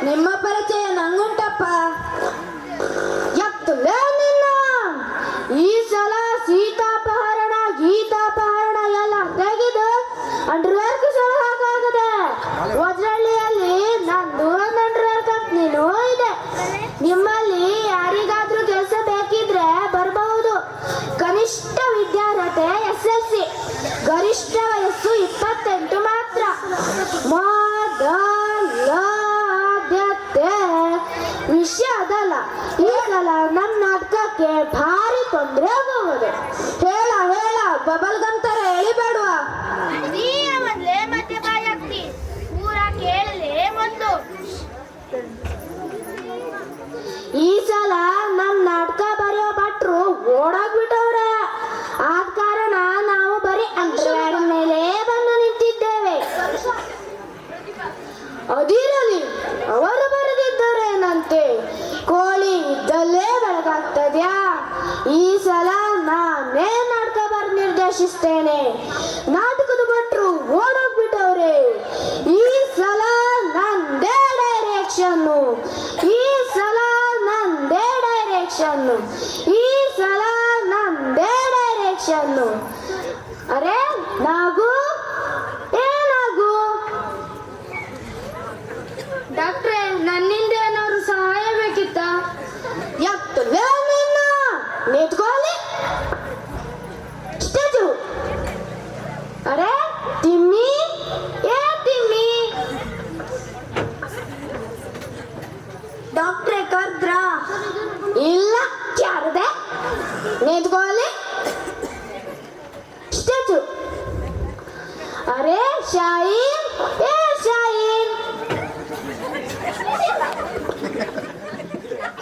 ನಿಮ್ಮ ಪರಿಚಯ ನಂಗುಂಟಪ್ಪ. ಎತ್ತಲೇ ನಿನ್ನ ಈ ಸಲ ಸೀತಾಪಹರಣ ಗೀತಾಪಹರಣ ಎಲ್ಲ ತೆಗೆದು ಅಂಡರ್ವೇರ್ಗೆ ಸಲ ಹಾಕಾಗದೆ. ವಜ್ರಹಳ್ಳಿಯಲ್ಲಿ ನಂದು ಒಂದು ಅಂಡರ್ವೇರ್ ಕಂಪ್ನಿನೂ ಇದೆ. ನಿಮ್ಮಲ್ಲಿ ಯಾರಿಗಾದ್ರೂ ಕೆಲಸ ಬೇಕಿದ್ರೆ ಬರಬಹುದು. ಕನಿಷ್ಠ ವಿದ್ಯಾರ್ಹತೆ SSLC, ಗರಿಷ್ಠ ವಯಸ್ಸು 28 ಮಾತ್ರ. ಮೊದಲಾದ್ಯತೆ ವಿಷಯ ಅದಲ್ಲ, ಈ ಸಲ ನಮ್ಮ ನಾಟಕಕ್ಕೆ ಭಾರಿ ತೊಂದರೆ ಆಗೋದು. ಹೇಳ ಹೇಳ ಬಬಲ್ ಗಂತರ ಎಳಿಬೇಡುವ. ಮೊದಲೇ ಮತ್ತೆ ಬಾಯಿ ಹಾಕ್ತಿ ಪೂರ ಕೇಳಲೇ ಒಂದು. ಈ ಸಲ ನಮ್ಮ ನಾಟಕ ಬರೆಯೋ ಭಟ್ರು ಓಡಾಗ್ಬಿಟ್ಟವ್ರೆ. ಆದ ಕಾರಣ ನಾವು ಬರೀ ಅಂಡರ್ವೇರ್ ಮೇಲೆ ಬಂದು ನಿಂತಿದ್ದೇವೆ. ಅದಿರಲಿ, ಅವರು ಬರೆದಿದ್ದರೇನಂತೆ, ಕೋಳಿ ಇದ್ದಲ್ಲೇ ಬೆಳಗಾಗ್ತದ್ಯಾ? ಈ ಸಲ ನಾನೇ ನಾಟಕ ಬರೆದು ನಿರ್ದೇಶಿಸ್ತೇನೆ. ನಾಟಕದ ಭಟ್ರು ಓಡೋಗ್ಬಿಟ್ಟವ್ರೆ. ಈ ಸಲ ನಂದೇ ಡೈರೆಕ್ಷನ್ನು, ಈ ಸಲ ನಂದೇ ಡೈರೆಕ್ಷನ್ನು, ಈ ಸಲ ನಂದೇ ಡೈರೆಕ್ಷನ್ನು. ಅರೆ ನಾಗು, ಏನಾಗು? ಡಾಕ್ಟ್ರೆ, ನನ್ನಿಂದ ಏನಾದ್ರು ಸಹಾಯ ಬೇಕಿತ್ತ? ಎತ್ತಲೇ ನಿನ್ನ ನಿಂತ್ಕೊಳ್ಳಿ. ಸ್ಟೇಜು. ಅರೆ ತಿಮ್ಮಿ, ಏ ತಿಮ್ಮಿ. ಡಾಕ್ಟ್ರೆ ಕರ್ದ್ರ? ಇಲ್ಲ, ಯಾರದೆ? ನಿಂತ್ಕೊಳ್ಳಿ. ಸ್ಟೇಜು. ಅರೆ ಶಾಹೀನ್, ಏ ಶಾಹೀನ್.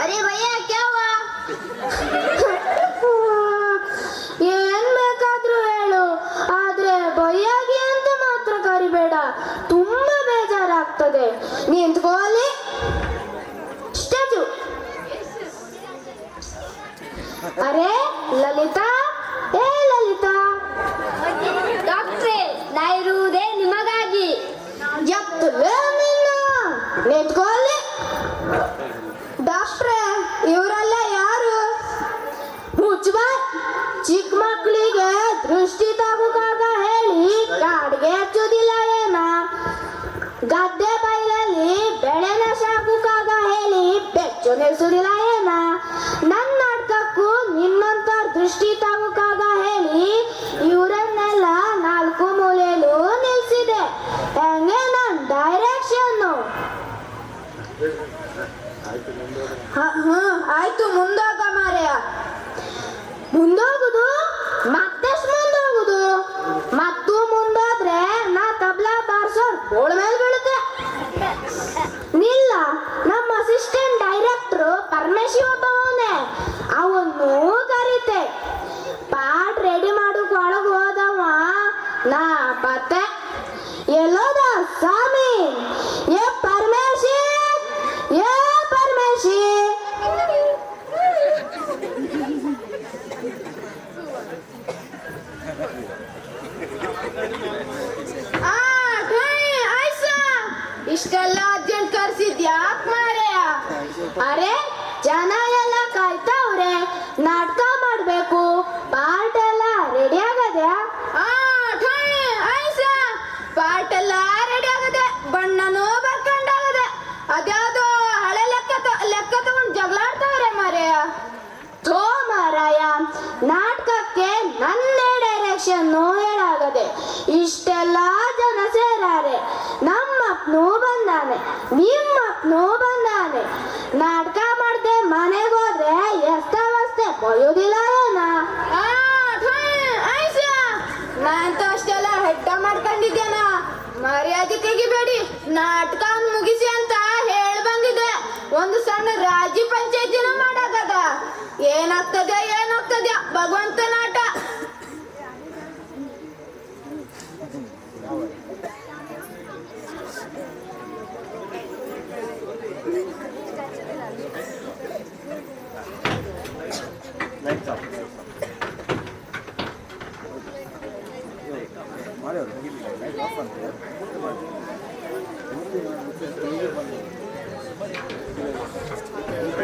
ಅರೆ ಭಯ್ಯ ಕ್ಯಾವಾ? ಏನ್ ಬೇಕಾದ್ರೂ ಹೇಳು, ಆದ್ರೆ ಬಯ್ಯಾಗಿ ಅಂತ ಮಾತ್ರ ಕರಿಬೇಡ, ತುಂಬಾ ಬೇಜಾರಾಗ್ತದೆ. ನಿಂತ್ಕೊಳ್ಳಿ. ಸ್ಟೇಜು. ಅರೆ ಲಲಿತಾ, ಏ ಲಲಿತಾ. ಡಾಕ್ಟ್ರೇ, ನಾ ಇರುವುದೇ ನಿಮಗಾಗಿ. ಎತ್ತಲೇ ನಿನ್ನ ನಿಂತ್ಕೊಳ್ಳಿ. ಡಾಕ್ಟ್ರೆ, ಇವರೆಲ್ಲ ಯಾರು? ಮುಚ್ಚಬಾಯ್. ಚಿಕ್ಕ ಮಕ್ಕಳಿಗೆ ದೃಷ್ಟಿ ತಗೋಕಾಗ ಹೇಳಿ ಕಾಡಿಗೆ ಹಚ್ಚೋದಿಲ್ಲ ಏನ? ಗದ್ದೆ ಬೈಲಲ್ಲಿ ಬೆಳೆನ ಸಾಕುಕಾಗ ಹೇಳಿ ಬೆಚ್ಚು ನಿಲ್ಸೋದಿಲ್ಲ ಏನ? ನನ್ನ ನಾಟಕಕ್ಕೂ ನಿನ್ನಂತ ದೃಷ್ಟಿ ತಗೋಕಾಗ ಹೇಳಿ ಇವರನ್ನೆಲ್ಲ 4 ಮೂಲೆಯಲ್ಲೂ ನಿಲ್ಸಿದೆ. ಹೆಂಗೆ ನನ್ನ ಡೈರೆಕ್ಷನ್ನು? ಆಯ್ತು, ಮುಂದೋಗ ಮಾರೆಯ. ಮುಂದೋಗುದು? ಮತ್ತೆಷ್ಟು ಮುಂದೋಗುದು? ಮತ್ತು ಮುಂದೋದ್ರೆ ನಾ ತಬ್ಲಾ ಬಾರ್ಸೋರ್ ಬೋಳ್ ಮೇಲೆ ಬೀಳುತ್ತೆ. ನಿಲ್ಲ, ನಮ್ಮ ಅಸಿಸ್ಟೆಂಟ್ ಡೈರೆಕ್ಟ್ರು ಪರಮೇಶಿ ಒಬ್ಬವನೇ, ಅವನು ಕರೀತೆ. ಪಾಠ ರೆಡಿ ಮಾಡೋಕ್ ಒಳಗೆ ಹೋದವ ನಾ ಪತ್ತೆ. ಎಲ್ಲೋದ ಸ್ವಾಮಿ? ಏ ಪರಮೇಶಿ, ಏ ಪರಮೇಶಿ. ಇಷ್ಟೆಲ್ಲ ಅರ್ಜೆಂಟ್ ಕರ್ಸಿದ್ಯಾ ಮಾರೆಯ? ಅರೆ ಜನ ಎಲ್ಲ ಕಾಯ್ತಾವ್ರೆ, ನಾಟಕ ಮಾಡ್ಬೇಕು, ಪಾರ್ಟ್ ಎಲ್ಲ ರೆಡಿ ಆಗದ್ಯಾ? ಪಾರ್ಟ್ ಎಲ್ಲ ರೆಡಿ ಆಗದೆ, ಬಣ್ಣನೂ ಬರ್ಕೊಂಡಾಗದೆ. ಅದ್ಯಾವುದೋ ಹಳೆ ಲೆಕ್ಕ ತಗೊಂಡು ಜಗಳಾಡ್ತಾವ್ರೆ ಮಾರೆಯ. ಥೋ ಮಾರಾಯ, ನಾಟಕಕ್ಕೆ ನನ್ನೇ ಡೈರೆಕ್ಷನ್ನು ಹೇಳಾಗದೆ. ಇಷ್ಟೆಲ್ಲ ಜನ ಸೇರಾರೆ, ನಮ್ಮಪ್ಪನೂ ಬಂದಾನೆ, ನಿಮ್ಮಪ್ಪನೂ ಬಂದಾನೆ. ನಾಟಕ ಮಾಡ್ದೆ ಮನೆಗೆ ಹೋದ್ರೆ ಎಷ್ಟವಷ್ಟೇ ಬಯೋದಿಲ್ಲ ಏನ? ನಾ ಅಂತ ಅಷ್ಟೆಲ್ಲ ಹೆಡ್ಡ ಮಾಡ್ಕೊಂಡಿದ್ದೇನ? ಮರ್ಯಾದೆ ತೆಗಿಬೇಡಿ. ನಾಟಕ ಮುಗಿಸಿ ಅಂತ ಹೇಳಿ ಬಂದಿದೆ. ಒಂದು ಸಣ್ಣ ರಾಜಿ ಪಂಚಾಯತಿನ ಮಾಡಾಗದ. ಏನಾಗ್ತದೆ ಭಗವಂತನ ಆಟ.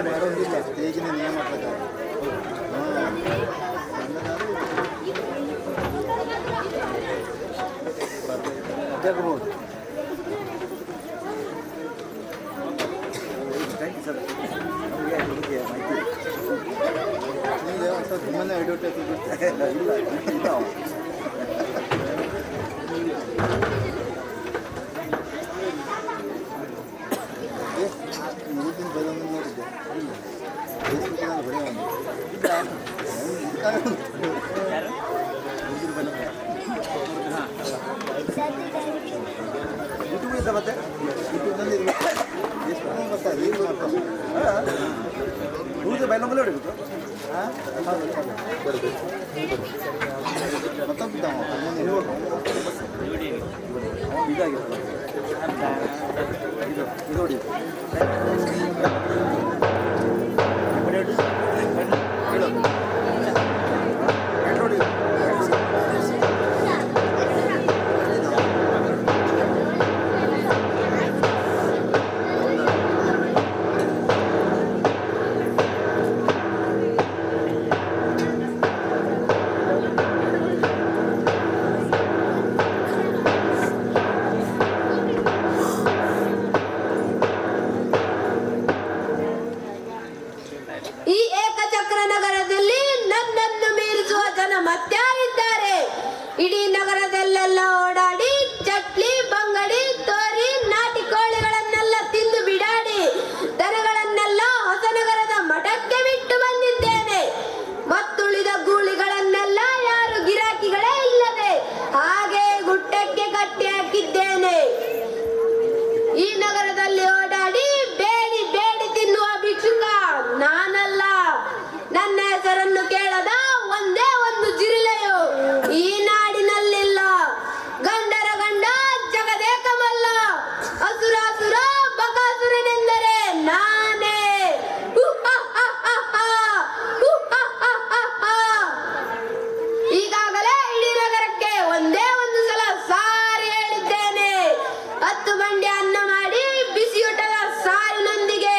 ಮಾಡೋದಿಲ್ಲ ಸ್ಟೇಜಿನ ನಿಯಮ ಪ್ರಕಾರ ಜಗಬಹುದು. Thank you sir. ನಮಗೆ ಮಾಹಿತಿ ನಿಮಗೆ ಅಂತ ಸುಮ್ಮನೆ ಅಡ್ವರ್ಟೈಸ್ ಇಲ್ಲ ಇದ್ದಾವೆ. ಮುಗಿದಿನ ಬರೋದು ನೋಡಿದ್ದೆ ಫೇಸ್ಬುಕ್ನಲ್ಲಿ ಬರೆಯೋನು ಯೂಟ್ಯೂಬ್ ಇದೆ ಮತ್ತೆ ಯೂಟ್ಯೂಬ್ನಲ್ಲಿ ಇರಬೇಕು ಫೇಸ್ಬುಕ್ನಲ್ಲಿ ಬರ್ತಾರೆ ಈಗ ಮಾಡ್ತಾರೆ ಊರಿಗೆ ಬೈಲಂಬಲ್ಲೇ ಹೊಡಿಬೇಕು ಹಾಂ ಮತ್ತೊಬ್ಬಿದ್ದಾವ ಇದಾಗಿರ್ತದೆ ಇದು ನೋಡಿ ಈ ಏಕಚಕ್ರ ನಗರದಲ್ಲಿ ನನ್ನನ್ನು ಮೀರಿಸುವ ಜನ ಮತ್ಯಾರಿದ್ದಾರೆ? ಇಡೀ ನಗರದಲ್ಲೆಲ್ಲ ಓಡಾಡಿ ಚಟ್ಲಿ ಬಂಗಡಿ ತೋರಿ ನಾಟಿ ಕೋಳಿಗಳನ್ನೆಲ್ಲ ತಿಂದು ಬಿಡಾಡಿ ದನಗಳನ್ನೆಲ್ಲ ಹೊಸನಗರದ ಮಠಕ್ಕೆ ಬಿಟ್ಟು ಬಂದಿದ್ದೇನೆ. ಮತ್ತುಳಿದ ಗೂಳಿಗಳನ್ನೆಲ್ಲ ಯಾರು ಗಿರಾಕಿಗಳೇ ಇಲ್ಲದೆ ಹಾಗೆ ಗುಟ್ಟಕ್ಕೆ ಕಟ್ಟಿ ಹಾಕಿದ್ದೇನೆ. ಈ ನಗರದಲ್ಲಿ ಓಡಾಡಿ ಬೇಡಿ ಬೇಡಿ ತಿನ್ನುವ ಭಿಕ್ಷುಕ ನಾನಲ್ಲ. ನನ್ನ ಹೆಸರನ್ನು ಕೇಳದ ಒಂದೇ ಒಂದು ಜಿರಿಲೆಯು ಈ ನಾಡಿನಲ್ಲಿಲ್ಲ. ಗಂಡರ ಗಂಡ ಜಗದೇಕಮಲ್ಲ. ಅಸುರಾಸುರ ಬಕಾಸುರನೆಂದರೆ ನಾನೇ. ಈಗಾಗಲೇ ಇಡೀ ನಗರಕ್ಕೆ ಒಂದೇ ಒಂದು ಸಲ ಸಾರಿ ಹೇಳಿದ್ದೇನೆ. 10 ಮಂಡಿ ಅನ್ನ ಮಾಡಿ ಬಿಸಿಯೂಟದ ಸಾರಿನೊಂದಿಗೆ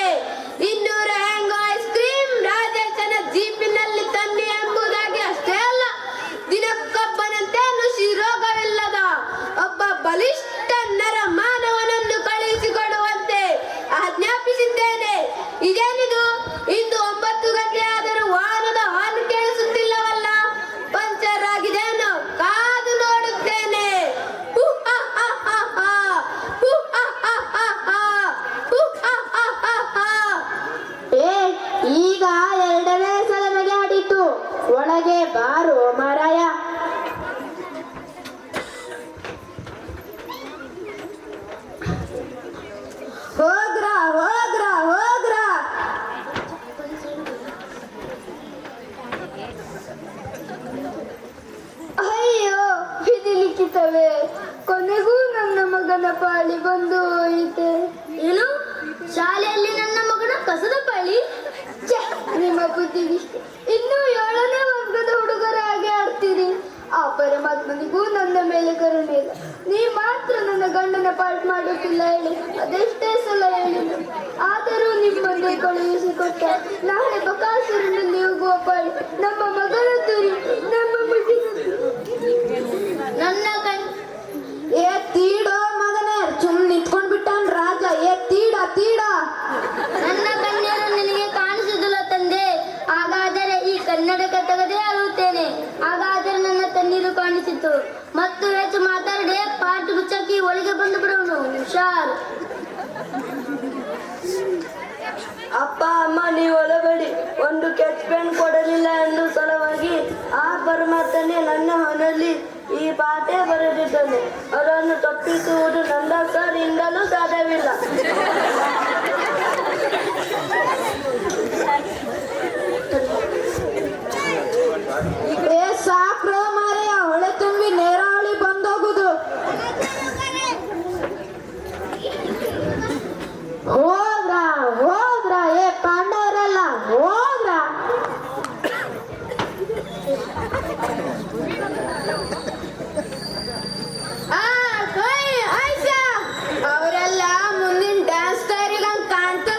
200 ಹ್ಯಾಂಗೋ ಐಸ್ ಕ್ರೀಮ್ ರಾಜೇಶನ ಜೀಪಿನಲ್ಲಿ ತನ್ನಿ ಎಂಬುದಾಗಿ ಅಷ್ಟೇ ಅಲ್ಲ, ದಿನಕ್ಕೊಬ್ಬನಂತೆ ನುಸಿ ರೋಗವಿಲ್ಲದ ಒಬ್ಬ ಬಲಿಷ್ಠ ನರ ಮಾನವನನ್ನು ಕಳುಹಿಸಿಕೊಡುವಂತೆ ಆಜ್ಞಾಪಿಸಿದ್ದೇನೆ. ಇದೇನಿದು? ಇಂದು 9 ಗಂಟೆ ಆದರೂ ವಾಹನದ ಹಾರ್ನ್ ಕೇಳಿಸುತ್ತಿಲ್ಲವಲ್ಲ? ಪಂಚರ್ ಆಗಿದೇನು? ಕಾದು ನೋಡುತ್ತೇನೆ. ಏ, ಈಗ 2ನೇ ಸಲ ನಗೆ ಆಡಿತು. ಒಳಗೆ ಬಾರೋ ಮಾರಾಯ. ಹೋಗ್ರ ಹೋಗ್ರ ಹೋಗ್ರ. ಅಯ್ಯೋ, ವಿಧಿ ಲಿಖಿತವೇ, ಕೊನೆಗೂ ನನ್ನ ಮಗನ ಪಾಳಿ ಬಂದು ಹೋಯಿತೆ. ಏನು? ಶಾಲೆಯಲ್ಲಿ ನನ್ನ ಮಗನ ಕಸದ ಪಾಳಿ? ಛೆ, ನಿಮ್ಮ ಬುದ್ಧಿಗಿಷ್ಟೆ. ಇನ್ನೂ 7ನೇ ವರ್ಗದ ಹುಡುಗರ ಹಾಗೆ ಆಡ್ತೀರಿ. ಆ ಪರಮಾತ್ಮನಿಗೂ ನನ್ನ ಮೇಲೆ ಕರುಣೆ ಇಲ್ಲ. ನೀ ಮಾತ್ರ ನನ್ನ ಗಂಡನ ಪಾಠ ಮಾಡುತ್ತಿಲ್ಲ ಹೇಳಿ ಅದೆಷ್ಟೇ ಸಲ ಹೇಳಿದ್ರು. ಆದರೂ ನಿಮ್ಮನ್ನೇ ಕಳುಹಿಸಿಕೊಟ್ಟ. ನಾಳೆ ಬಕಾಸುರನಲ್ಲಿ ಹೋಗುವ ಪಾಳಿ ನಮ್ಮ ಮಗನದ್ದು, ನಮ್ಮ ಮಗನದ್ದು. ನನ್ನ ಕಣ್ ಏ ತೀಡೋ ಮಗನೇ, ಸುಮ್ಮನೆ ನಿಂತ್ಕೊಂಡ್ ಬಿಟ್ಟಾನ್ ರಾಜ. ಏ ತೀಡ ತೀಡ. ನನ್ನ ಕಣ್ಣೀರು ನಿನಗೆ ಕಾಣಿಸುವುದಿಲ್ಲ ತಂದೆ. ಹಾಗಾದರೆ ಈ ಕನ್ನಡಕ್ಕೆ ತೆಗೆದೇ ಅಳುತ್ತೇನೆ. ಹಾಗಾದರೆ ನನ್ನ ತಣ್ಣೀರು ಕಾಣಿಸಿತು. ಮತ್ತು ಹೆಚ್ಚು ಮಾತಾಡಿ ಪಾಠ ಮುಚ್ಚಿ ಒಳಗೆ ಬಂದು ಬಿಡೋನು. ಹುಷಾರ್. ಅಪ್ಪ ಅಮ್ಮ ನೀವು ಒಳಗಡಿ. ಒಂದು ಕೆಚ್ ಪೆನ್ ಕೊಡಲಿಲ್ಲ ಎಂದು ಸಲುವಾಗಿ ಆ ಪರಮಾತ್ಮನೇ ನನ್ನ ಹೊನಲ್ಲಿ ಈ ಪಾಠ ಬರೆದಿದ್ದಾನೆ. ಅದನ್ನು ತಪ್ಪಿಸುವುದು ನನ್ನ ಕೈಯಿಂದಲೂ ಸಾಧ್ಯವಿಲ್ಲ. ಏ ಸಾಕ್ರೋ ಮಾರೆಯ, ಹೊಳೆ ತುಂಬಿ ನೇರಾವಳಿ ಬಂದೋಗುದು. ಹೋದ್ರ ಹೋದ್ರ, ಏ ಪಾಂಡವರಲ್ಲ ಹೋದ್ರ. ಅವರೆಲ್ಲ ಮುಂದಿನ ಡ್ಯಾನ್ಸ್ ತಯಾರಿಗಂಗ್ ಕಾಣ್ತದೆ.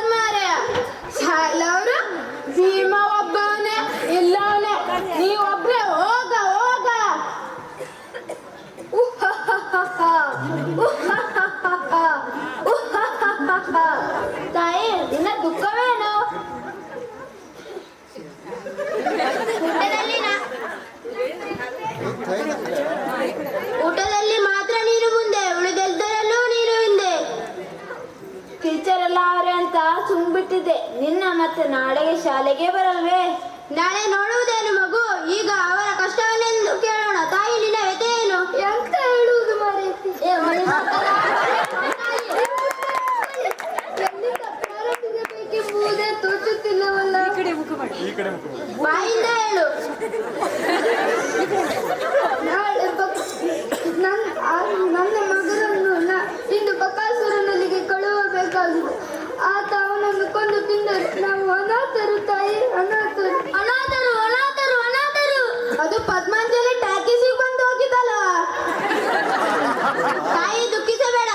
ತಾಯಿ ನಿನ್ನ ದುಃಖವೇನು? ಊಟದಲ್ಲಿ ಮಾತ್ರ ನೀನು ಮುಂದೆ, ಉಳಿದೆಲ್ಲದರಲ್ಲೂ ನೀನು ಹಿಂದೆ. ಟೀಚರ್ ಎಲ್ಲ ಅವ್ರೆ ಅಂತ ಸುಮ್ಬಿಟ್ಟಿದ್ದೆ. ನಿನ್ನ ಮತ್ತೆ ನಾಳೆಗೆ ಶಾಲೆಗೆ ಬರಲ್ವೇ? ನಾಳೆ ನೋಡುವುದೇನು ಮಗು, ಈಗ ಅವರ ಕಷ್ಟವನ್ನೆಂದು ಕೇಳೋಣ. ತಾಯಿ ನಿನ್ನ ವ್ಯಥೆ ಏನು? ಎಂತ ಹೇಳುವುದು ಮಾರೈತಿ? ಎಲ್ಲಿಂದ ಪ್ರಾರಂಭಿಸಬೇಕೆಂಬುದೇ ತೋಚುತ್ತಿಲ್ಲವಲ್ಲ. ಬಾಯಿಂದ ಹೇಳು. ನಾಳೆ ನನ್ನ ಮಗನನ್ನು ಇಂದು ಬಕಾಸುರನಲ್ಲಿಗೆ ಕಳುಹಬೇಕಾಗಿದೆ. ಆತ ಅವನನ್ನು ಕೊಂದು ತಿಂದರೆ ನಾವು ಅನಾಥರು ತಾಯಿ, ಅನಾಥರು. ಅನಾಥರು ಅನಾಥರು ಅನಾಥರು. ಅದು ಪದ್ಮಾಂಜಲಿ ಟ್ಯಾಕಿಸಿಗೆ ಬಂದು ಹೋಗಿದ್ದಲ್ಲ. ತಾಯಿ ದುಃಖಿಸಬೇಡ.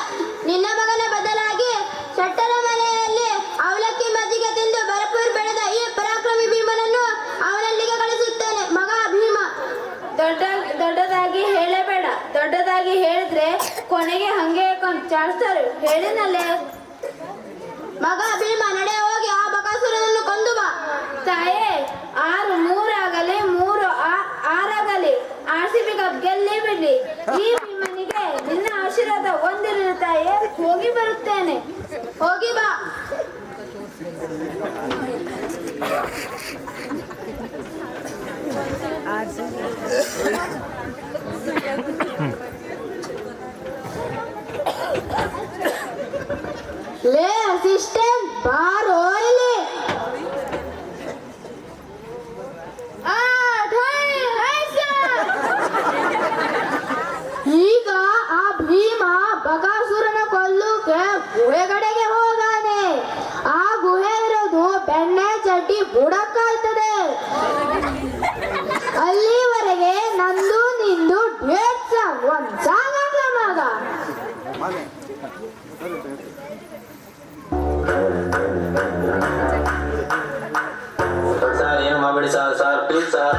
ನಿನ್ನ ಮಗನ ಬದಲಾಗಿ ಶೆಟ್ಟರ ಮನೆಯಲ್ಲಿ ಅವಲಕ್ಕಿ ಮಜ್ಜಿಗೆ ತಿಂದು ಭರಪೂರ್ ಬೆಳೆದ ಈ ಪರಾಕ್ರಮಿ ಭೀಮನನ್ನು ಅವನಲ್ಲಿಗೆ ಕಳಿಸುತ್ತೇನೆ. ಮಗ ಭೀಮ. ದೊಡ್ಡದಾಗಿ ಹೇಳಬೇಡ. ದೊಡ್ಡದಾಗಿ ಹೇಳಿದ್ರೆ ಕೊನೆಗೆ ಹಂಗೆ ಚಾಡ್ತಾರೆ. ಹೇಳಿನಲ್ಲೇ ಮಗ ಭೀಮ, ನಡೆ ಹೋಗಿ ಆ ಬಕಾಸುರನನ್ನು ಕೊಂದು ಬಾ. ತಾಯೇ, 6-3 ಆಗಲಿ 6 RCB ಕಪ್ ಗೆಲ್ಲಿ ಬಿಡ್ಲಿ. ಈ ಭೀಮನಿಗೆ ನಿನ್ನ ಆಶೀರ್ವಾದ ಹೊಂದಿರಲಿ ತಾಯೇ. ಹೋಗಿ ಬರುತ್ತೇನೆ. ಹೋಗಿ ಬಾ. ಲೇ ಅಸಿಸ್ಟೆಂಟ್, ಬಾರೋ ಇಲ್ಲಿ. ಈಗ ಆ ಭೀಮ ಬಕಾಸುರನ ಕೊಲ್ಲುಕ್ಕೆ ಗುಹೆಗಡೆಗೆ ಹೋಗಾನೆ. ಆ ಗುಹೆ ಇರೋದು ಬೆಣ್ಣೆ ಚಟ್ಟಿ ಬುಡಕ್ಕಾಗ್ತದೆ. ಅಲ್ಲಿವರೆಗೆ ನಂದು ನಿಂದು ಡೇಟ್ಸ್ ಒಂದಾಗಲ್ಲ ಮಗ. ಸರ್ ಏನು ಮಾಡಬೇಡಿ ಸರ್ ಪ್ಲೀಸ್ ಸರ್.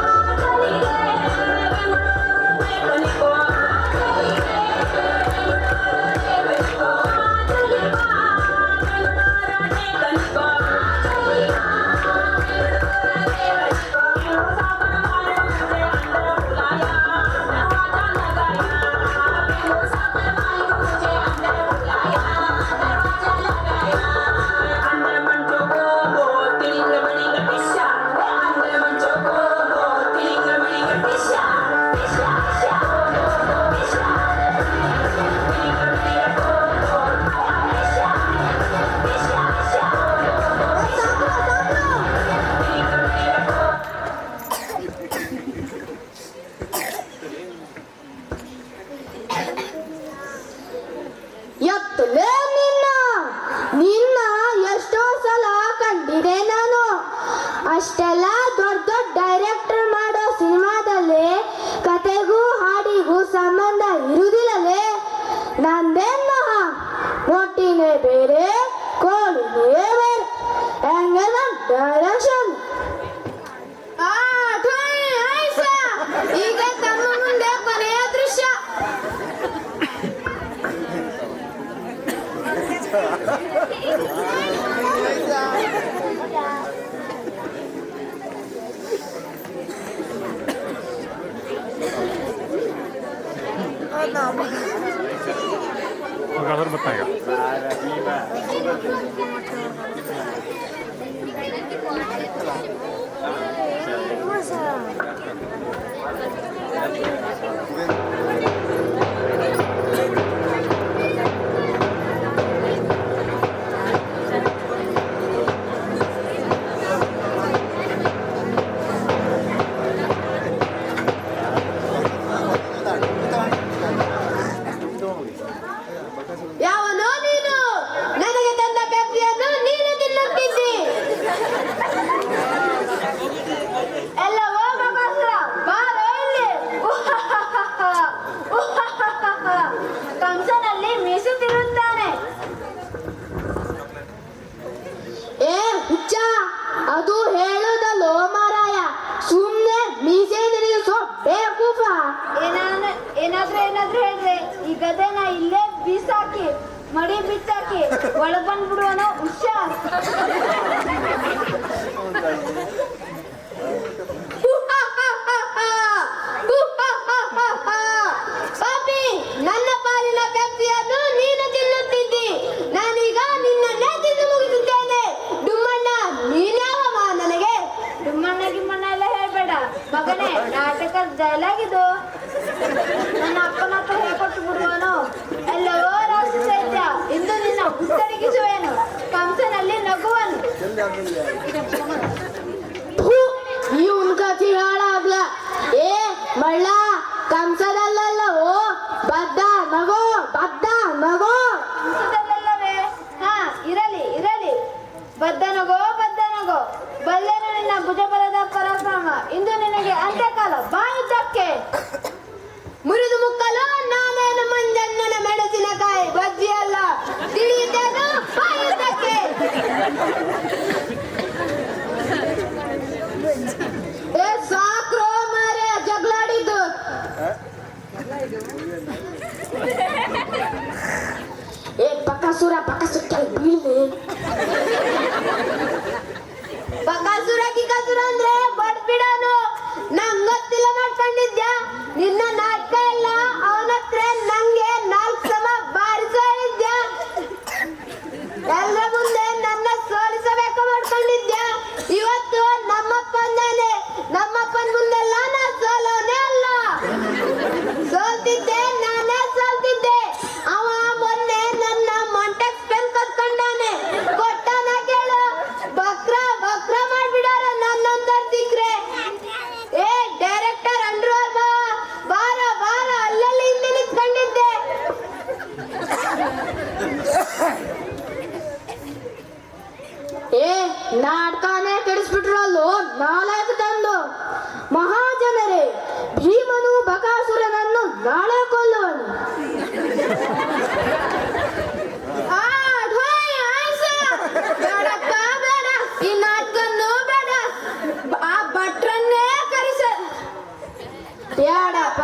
ಎತ್ತಲೇ ನಿನ್ನ ಎಷ್ಟೋ ಸಲ ಕಂಡಿದೆ ನಾನು. ಅಷ್ಟೆಲ್ಲ ದೊಡ್ಡ ಡೈರೆಕ್ಟರ್ ಮಾಡೋ ಸಿನಿಮಾದಲ್ಲಿ ಕತೆಗೂ ಹಾಡಿಗೂ ಸಂಬಂಧ ಇರುವುದಿಲ್ಲಲೇ. ನಂದೇನ ಮೊಟ್ಟಿನೇ ಬೇರೆ, ಕೋಳಿನೇ ಬೇರೆ. ಹೆಂಗದ ಡೈರೆಕ್ಷನ್? ಈಗ ತಮ್ಮ ಮುಂದೆ ಕೊನೆಯ ದೃಶ್ಯ. अगर बताएगा ಯಾವನೋ ನೀನು ನನಗೆ ತಂದ ಪೆಪ್ಸಿಯನ್ನು ನೀನು ತಿನ್ನುತ್ತಿದ್ದಿ. ಎಲ್ಲ ಹೋಗಬಾರ, ಬಾರೋ ಇಲ್ಲಿ. ಕಂಸನಲ್ಲಿ ಮೀಸುತ್ತಿರುತ್ತಾನೆ. ಏ ಹುಚ್ಚ, ಅದು ಹೇಳುದಲ್ಲೋ ಮಾರಾಯ. ಸುಮ್ಮನೆ ಮೀಸೆ ತಿರುಗಿಸೋ ಬೇಕೂಫ. ಏನಾದ್ರೂ ಹೇಳಿದ್ರೆ ಈ ಗದೆನ ಇಲ್ಲೇ ಬೀಸಾಕಿ ಮಡಿ ಬಿಚ್ಚಾಕಿ ಒಳಗ್ ಬಂದ್ಬಿಡುವನೋ ಹುಷಾರ್. ಪಾಪಿ, ನನ್ನ ಪಾಲಿನ ಪೆಪ್ಸಿಯನ್ನು ನೀನು ತಿನ್ನುತ್ತಿದ್ದಿ, ನಾನೀಗ ನಿನ್ನನ್ನೇ ತಿಂದು ಮುಗಿಸುತ್ತೇನೆ. ಡುಮ್ಮಣ್ಣ, ನೀನ್ಯಾವಮ್ಮ ನನಗೆ? ಡುಮ್ಮಣ್ಣ ಗಿಮ್ಮಣ್ಣ ಎಲ್ಲ ಹೇಳ್ಬೇಡ ಮಗನೇ, ನಾಟಕದ ಡೈಲಾಗ್ ಇದು. ನನ್ನ ಅಪ್ಪನ ಹತ್ರ ಹೇಳ್ಕೊಟ್ಟು ಬಿಡುವನು. ಎಲ್ಲವೋ ರಾಕ್ಷಸ, ಇಂದು ನಿನ್ನ ಉತ್ತರಿಗಿಸುವೇನು, ಕಂಸನಲ್ಲಿ ನಗುವನು. ಈ ಉನ್ಕತಿ ಹಾಳಾಗ್ಲ. ಏ ಮಳ್ಳ, ಕಂಸದಲ್ಲವೋ ಬದ್ದ ನಗೋ, ಬದ್ದ ನಗೋ. ಕಂಸದಲ್ಲವೇ? ಹಾ, ಇರಲಿ ಇರಲಿ. ಬದ್ದ ನಗೋ, ಬದ್ದ ನಗೋ. ಬಲ್ಲೆನು ನಿನ್ನ ಭುಜಬಲದ ಪರಾಕ್ರಮ. ಇಂದು ನಿನಗೆ ಅಂತ್ಯಕಾಲ, ಬಾಯುದ್ದಕ್ಕೆ. ಮುರಿದು ಮುಕ್ಕಲು ನಾನೇನು ಮಂಜಣ್ಣನ ಮೆಣಸಿನಕಾಯಿ ಬಜ್ಜಿ ಅಲ್ಲ, ತಿಳಿಯುತ್ತೇನು ಬಾಯುದ್ದಕ್ಕೆ. ಏ ಸಾಕ್ರೋ ಮಾರ್ರೆ ಜಗಳಾಡಿದ್ದು. ಏ ಬಕಾಸುರ ಬೀಳ್ವೆ. ಬಕಾಸುರ ಗಿಕಾಸುರ ಅಂದ್ರೆ ಬಡ್ಬಿಡೋನು. ನಂಗ್ ಗೊತ್ತಿಲ್ಲ ಮಾಡ್ಕೊಂಡಿದ್ಯಾ? ನಿನ್ನ ನಾಟಕ ಎಲ್ಲ ಅವನ ಹತ್ರ ನಂಗೆ 4 ಸಮ ಬಾರಿಸೋ ಇದ್ಯಾ? ಎಲ್ಲರ ಮುಂದೆ ನನ್ನ ಸೋಲಿಸಬೇಕು ಮಾಡ್ಕೊಂಡಿದ್ಯಾ? ಇವತ್ತು ನಮ್ಮಪ್ಪಂದಾನೆ, ನಮ್ಮಪ್ಪನ ಮುಂದೆಲ್ಲ ನಾ ಸೋಲೋನೇ ಅಲ್ಲ. ಸೋಲ್ತಿದ್ದೆ, ನಾನೇ ಸೋಲ್ತಿದ್ದೆ. ಅವ ಮೊನ್ನೆ ನನ್ನ ಮೊಂಟೆಕ್ಸ್ ಪೆನ್ ಕತ್ಕೊಂಡಾನೆ, ಕೊಟ್ಟಾನ ಕೇಳು. ಬಕ್ರ ಮಾಡ್ಬಿಡಾರ ನನ್ನೊಂದರ್ ಸಿಕ್ರೆ. ಏ ಡೈರೆಕ್ಟರ್ ಅಂಡ್ರು ಬಾರ ಬಾರ, ಅಲ್ಲಲ್ಲಿ ಹಿಂದೆ ನಿಂತ್ಕೊಂಡಿದ್ದೆ. ಏ ನಾಟಕನೇ ಕೆಡಿಸ್ಬಿಟ್ರಲ್ಲೋ ನಾಲ್ಕು ತಂದು. ಮಹಾಜನರೇ, ಭೀಮನು ಬಕಾಸುರನನ್ನು ನಾಳೆ ಕೊಲ್ಲುವನು. ಬೇಡಪ್ಪ ಬೇಡ, ಈ ನಾಟಕನ್ನು ಬೇಡ. ಆ ಭಟ್ರನ್ನೇ ಕರೆಸ. ಬೇಡಪ್ಪ